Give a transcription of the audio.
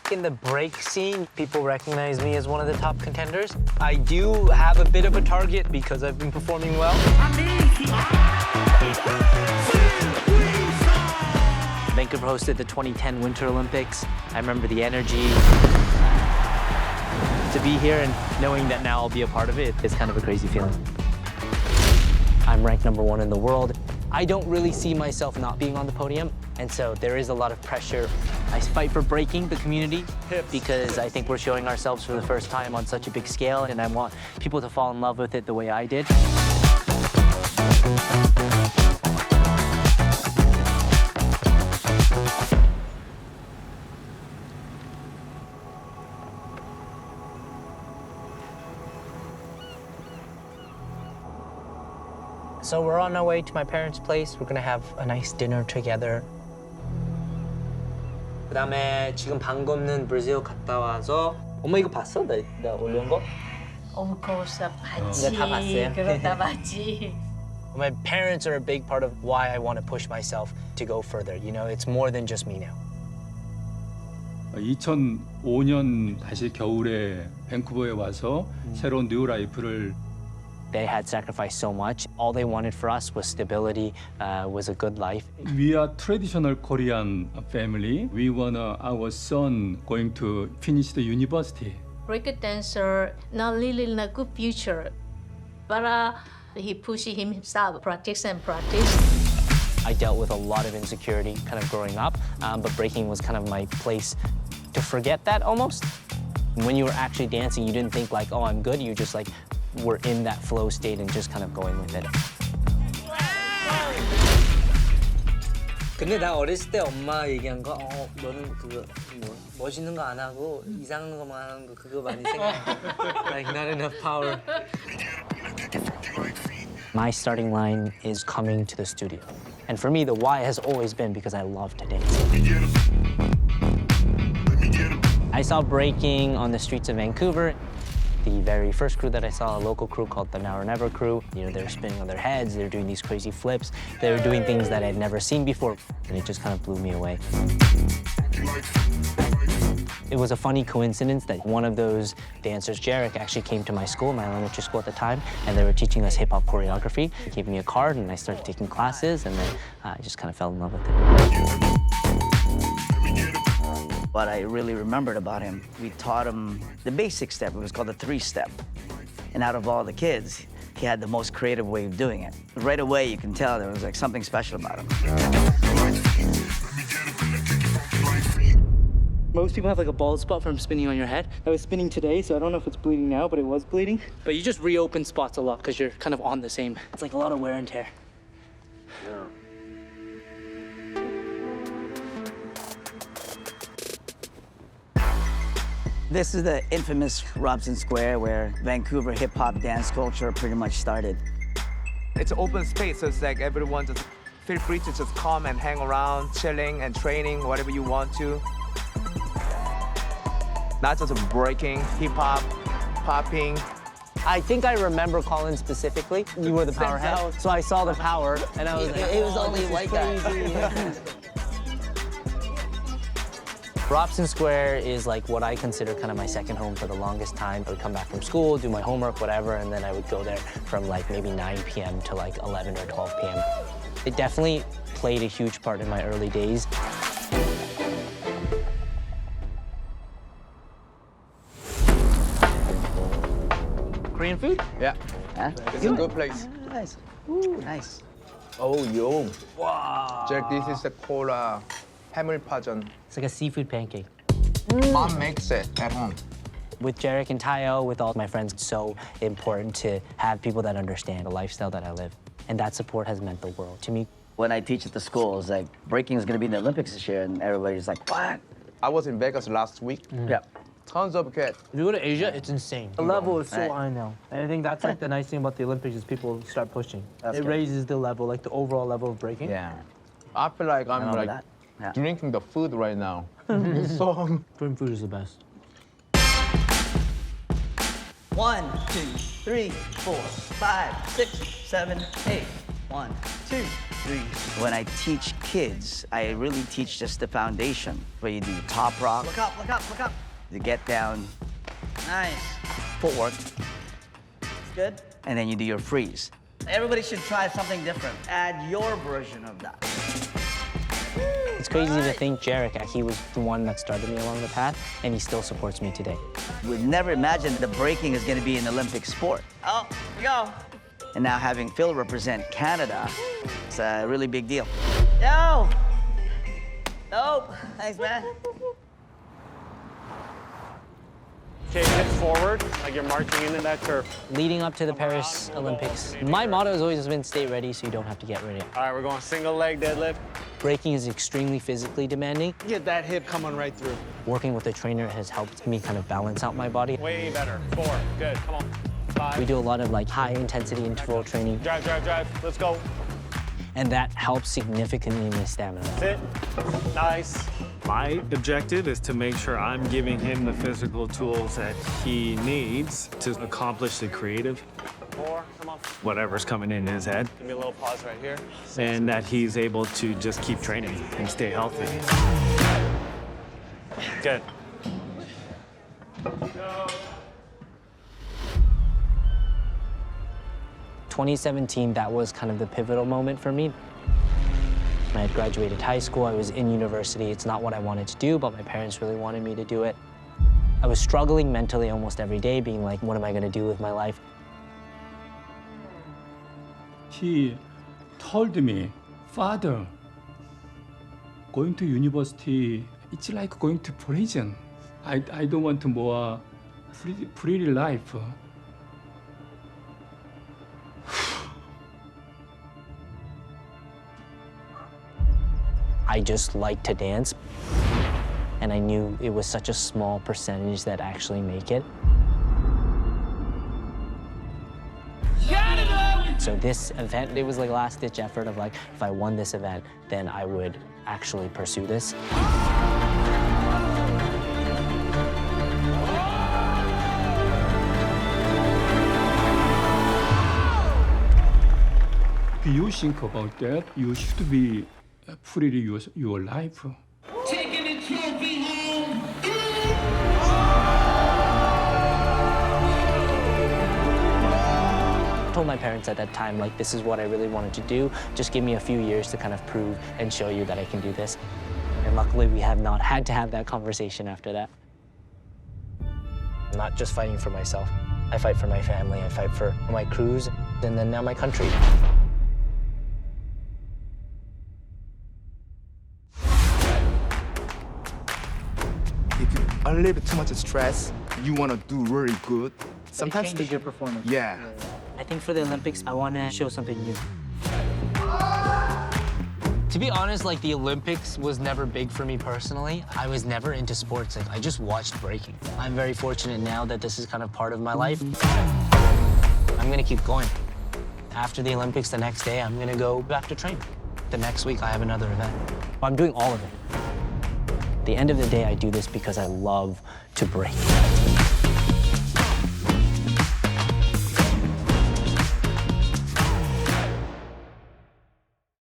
In the break scene, people recognize me as one of the top contenders. I do have a bit of a target because I've been performing well. Vancouver hosted the 2010 Winter Olympics. I remember the energy. To be here and knowing that now I'll be a part of it is kind of a crazy feeling. I'm ranked #1 in the world. I don't really see myself not being on the podium, and so there is a lot of pressure. I fight for breaking the community because I think we're showing ourselves for the first time on such a big scale, and I want people to fall in love with it the way I did. So we're on our way to my parents' place. We're gonna have a nice dinner together. 그다음에 지금 방금은 브라질 갔다 와서 엄마 이거 봤어? 나 올린 거? Of course, 봤지. 다 봤어요? 그럼 다 봤지. My parents are a big part of why I want to push myself to go further. You know, it's more than just me now. 2005년 다시 겨울에 밴쿠버에 와서 새로운 뉴 라이프를 They had sacrificed so much. All they wanted for us was stability, was a good life. We are traditional Korean family. We want our son going to finish the university. Break dancer, not really in a good future, but he pushed himself, practice and practice. I dealt with a lot of insecurity kind of growing up, but breaking was kind of my place to forget that almost. When you were actually dancing, you didn't think like, oh, I'm good. You just like were in that flow state and just kind of going with it. 근데 나 어렸을 때 엄마 얘기한 거, 너는 그거 뭐 멋있는 거 안 하고 이상한 거만 하는 거 그거 많이 생각해. Like not enough power. My starting line is coming to the studio. And for me, the why has always been because I love to dance. I saw breaking on the streets of Vancouver. The very first crew that I saw, a local crew called the Now or Never crew, you know, they're spinning on their heads, they're doing these crazy flips, they were doing things that I'd never seen before, and it just kind of blew me away. It was a funny coincidence that one of those dancers, Jarek, actually came to my school, my elementary school at the time, and they were teaching us hip-hop choreography. He gave me a card, and I started taking classes, and then I just kind of fell in love with it. What I really remembered about him, we taught him the basic step. It was called the 3-step. And out of all the kids, he had the most creative way of doing it. Right away, you can tell there was like something special about him. Most people have like a bald spot from spinning on your head. I was spinning today, so I don't know if it's bleeding now, but it was bleeding. But you just reopen spots a lot because you're kind of on the same. It's like a lot of wear and tear. Yeah. This is the infamous Robson Square where Vancouver hip-hop dance culture pretty much started. It's an open space, so it's like everyone just feel free to just come and hang around, chilling and training, whatever you want to. Not just breaking, hip-hop, popping. I think I remember Colin specifically. You were the power head, so I saw the power, and I was like, It was only white guys. Robson Square is like what I consider kind of my second home for the longest time. I would come back from school, do my homework, whatever, and then I would go there from like maybe 9 p.m. to like 11 or 12 p.m. It definitely played a huge part in my early days. Korean food? Yeah, Huh? it's a good place. Nice. Ooh, nice. Oh, yo. Wow. Jack, this is the cola 해물파전. It's like a seafood pancake. Mom makes it at home. With Jarek and Tayo, with all my friends, it's so important to have people that understand the lifestyle that I live. And that support has meant the world to me. When I teach at the school, it's like breaking is going to be in the Olympics this year, and everybody's like, what? I was in Vegas last week. Yeah. Tons of kids. If you go to Asia, it's insane. The level is so Right. high now. And I think that's like the nice thing about the Olympics is people start pushing. That's it good. raises the level, like the overall level of breaking. Yeah. I feel like I'm all like that. Yeah. drinking the food right now. It's so Korean food is the best. 1, 2, 3, 4, 5, 6, 7, 8. 1, 2, When I teach kids, I really teach just the foundation, where you do top rock. Look up, look up, look up. You get down. Nice. Footwork. Good. And then you do your freeze. Everybody should try something different. Add your version of that. It's crazy to think Jarek, he was the one that started me along the path, and he still supports me today. We'd never imagined the breaking is going to be an Olympic sport. Oh, here we go. And now having Phil represent Canada, it's a really big deal. Yo! Nope. Thanks, man. Okay, hips forward, like you're marching into that curve. Leading up to the Paris Olympics, my motto has always been stay ready so you don't have to get ready. All right, we're going single leg deadlift. Breaking is extremely physically demanding. Get that hip coming right through. Working with a trainer has helped me kind of balance out my body. Way better. 4, good, come on. 5. We do a lot of like high intensity interval training, Drive, drive, drive, let's go. and that helps significantly in my stamina. Sit, nice. My objective is to make sure I'm giving him the physical tools that he needs to accomplish the creative, 4, come on. whatever's coming in his head, Give me a little pause right here. and that he's able to just keep training and stay healthy. Good. 2017, that was kind of the pivotal moment for me. I had graduated high school, I was in university. It's not what I wanted to do, but my parents really wanted me to do it. I was struggling mentally almost every day, being like, what am I gonna do with my life? He told me, Father, going to university, it's like going to prison. I don't want more free life. I just liked to dance, and I knew it was such a small percentage that actually make it. So this event, it was like last-ditch effort of like, if I won this event, then I would actually pursue this. If you think about that, you should be free your life. Taking the trophy home. I told my parents at that time, like, this is what I really wanted to do. Just give me a few years to kind of prove and show you that I can do this. And luckily, we have not had to have that conversation after that. I'm not just fighting for myself. I fight for my family, I fight for my crews, and then now my country. If you a little bit too much stress, you want to do really good. Sometimes changes your performance. Yeah. I think for the Olympics, I want to show something new. To be honest, like, the Olympics was never big for me personally. I was never into sports. Like, I just watched breaking. I'm very fortunate now that this is kind of part of my life. I'm gonna keep going. After the Olympics, the next day, I'm gonna go back to train. The next week, I have another event. I'm doing all of it. At the end of the day, I do this because I love to break.